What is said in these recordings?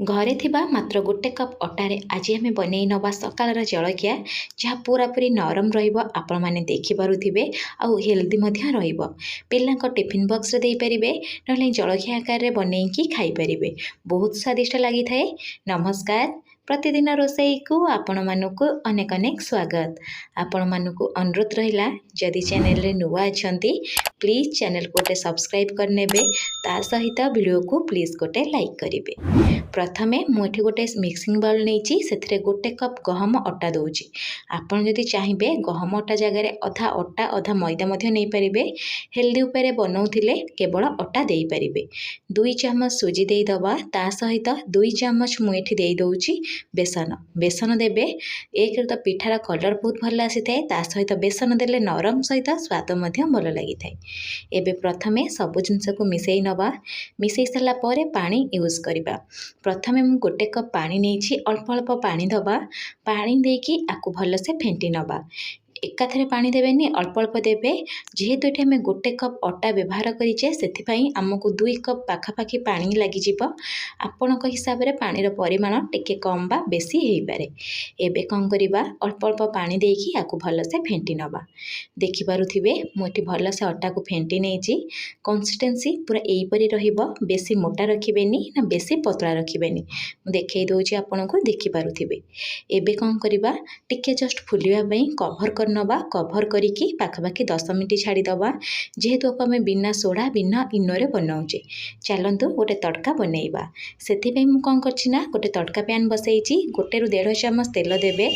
घरे थिबा मात्र गोटे कप अटारे आज आम बनई नवा सकाळर जलखिया जहाँ पूरापूरी नरम रहिबो। आपण माने देखि पारुथिबे आउ हेल्दी मध्य रहिबो। पिल्लांको टिफिन बॉक्स रे देई परिबे नले जलखिया आकार रे बनईकी खाई परिबे। बहुत स्वादिष्ट लागि थाए। नमस्कार, प्रतिदिन रोषेई को आपण मानकु अनेक अनेक स्वागत। आपण मानकु अनुरोध रहिला जदि चैनल रे नुवा अछंती प्लीज चैनल को गोटे सब्सक्राइब करनेबे, ता सहित वीडियो को प्लीज गोटे लाइक करिवे। प्रथमे मुझे गोटे मिक्सिंग बाउल नहीं से गोटे कप गहम अटा दूची। आपड़ जदि चाहिए गहम अटा जगार अधा अटा अधा मैदा नहीं पारे। हेल्दी उपाय बनाऊे केवल अटा दे पारे। 2 चामच सुजी देदबा, ता सहित 2 चामच मुझे दे दूची बेसन। बेसन देवे एक तो पिठार कलर बहुत भल आसी थाए, ता सहित बेसन देले नरम सहित स्वाद भल लगी थाए। एबे प्रथमे सबु जिनस को मिसई नवा। मिसई सारा पर पानी यूज करबा। प्रथमे मु गोटे कप पानी नहीं अल्प अल्प पानी दबा। पानी देकी आकु भलसे फेंटी नबा। एकाथरे पानी देवेनी, अल्प अल्प देवे। जेहेतु ये आम गोटे कप अटा व्यवहार करें से आमको 2 कप पाखापाखि पानी लगिज। आपण हिसाब से पानी परिमाण टिके कम बा बेसी हो पारे। एबे कौन करबा, अल्प अल्प पानी देकी आकु भलसे फेंटी नबा। देखि पारुथिबे मुझे भलसे अटा को फेंटी नहीं। कंसिस्टेंसी पूरा एहीपरि रहिबो। बेसी मोटा रखिबेनी ना बेसी पतला रखिबेनी। मु देखै दउची आपनको देखि पारुथिबे। एबे कौन करबा, टिके जस्ट फुलिया पई कवर कर नबा। कवर करिकी पाखापाखि 10 मिनिट छाड़ी दबा। जेहेतु आम बिना सोडा बिना इनोरे बनाऊे, चलतु गोटे तड़का बनइबा। से कौन करना गोटे तड़का पैन बसई 1 ରୁ 1.5 चामच तेल देवे।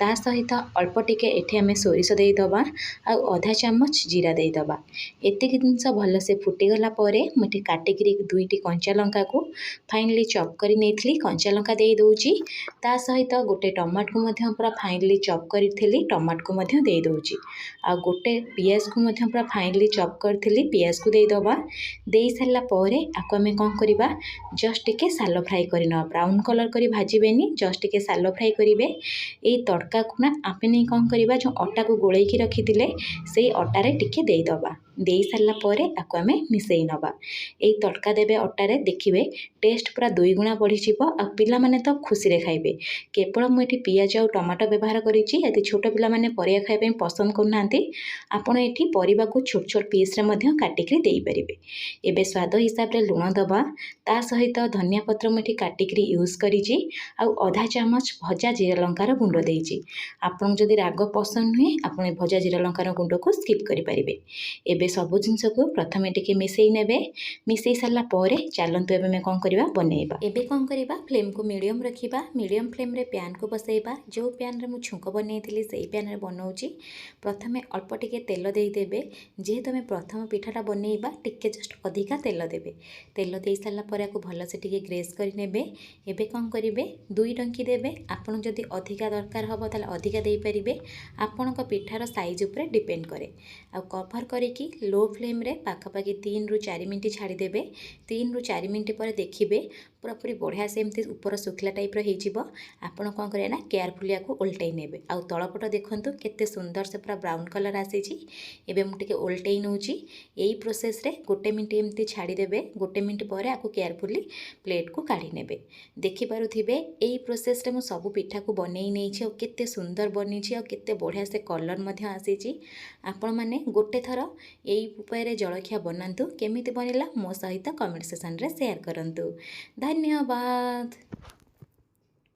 ता सहित अल्प टिके एठी आम सोरिष देदबा आ आधा चामच जीरा देदबा। एतिक जिनस भलसे फुटीगला परे मुझे काटिकी 2टी कंचा लंका को फाइनली चॉप कर नहीं कंचा लंका दे दूची। ता सहित गोटे टमाट को मध्य पूरा फाइनली चॉप करी टमाट को मध्य दे दूची। आ गोटे पियाज को मध्य पूरा फाइनली चॉप करी पियाज को देदबा। दे सारा पर आपको आम कौन करबा, जस्ट टिके सालो फ्राई करना। ब्राउन कलर करी भाजबेनी, जस्ट टिके सालो फ्राई करेंगे। ये तड़का को ना आप नहीं कौन करबा, जो अटा को गोलेकी रखिथिले से अटारे टिके देदबा। दे सारा पर आपको आम मिसई नबा। ये तड़का देवे अटारे, देखिए टेस्ट पूरा 2 गुणा बढ़ी आ पिला माने तो खुशी रे खाइबे। केवल मुझे पियाज और टमाटो व्यवहार करी। यदि छोट पिला माने परिया खाइबे पसंद करना, आपण एठी परिबा को छोट छोट पीस रे मध्य काटिकी दे पारिबे। एबे स्वाद हिसाब रे लुण दबा। ता सहित धनिया पत्र मुझे काटिकी यूज करी आ आधा चामच भजा जीरा लंकार गुंड देइछि। आपण जदि राग पसंद नुहे आपण भजा जीरा लंकार गुंड को स्किप करि परिबे। एबे सबु जिनस को प्रथमे टिके मिसई नेबे। मिसई सारा पर चलतु एबे में कौन करबा बनइबा। एबे कौन करबा, फ्लेम को मीडियम रखिबा। मीडियम फ्लेम रे पैन को बसइबा। जो पैन रे मु छुंक बनइथिली सेही पैन रे बनाउची। प्रथमे अल्प टिके तेल दे देबे। जेहेतु आम प्रथम पिठाटा बनइबा टिके जस्ट अधिका तेल देबे। तेल दे सारा पर आपको भलसे टिके ग्रेस कर नेबे। एबे कौन करिवे, 2 डंकी देबे। आपण जदि अधिका दरकार हबो ताले अधिका देई परिबे। आपणक पिठार साइज उपरे डिपेंड करे। आ कवर करिकी लो फ्लेम रे पाखापाखि 3 ରୁ 4 मिनिट छाड़ी देबे। 3 ରୁ 4 मिनिट पर देखिए पूरापूरी बढ़िया से एमती ऊपर सुखला टाइप हो। आपड़ कौन करें ना केयरफुली आपको उल्टै नेबे। आउ तलपट देखंतु केते सुंदर से पूरा ब्राउन कलर आसी। एबे मु टिके उल्टै नउची। एई प्रोसेस रे 1 मिनिट एमती छाड़ी देबे। 1 मिनिट पर आपको केयरफुली प्लेट को काढ़ी नेबे। देखि पारुथिबे एई प्रोसेस रे मु सब पिठा को बनई नैछि। और केते सुंदर बनिछि और केते बढ़िया से कलर मध्य आसी। आपण माने गोटे थर एई उपाय रे जलखिया बनांतु। केमिति बनिला मो सहित कमेंट सेक्शन रे शेयर करंतु। धन्यवाद।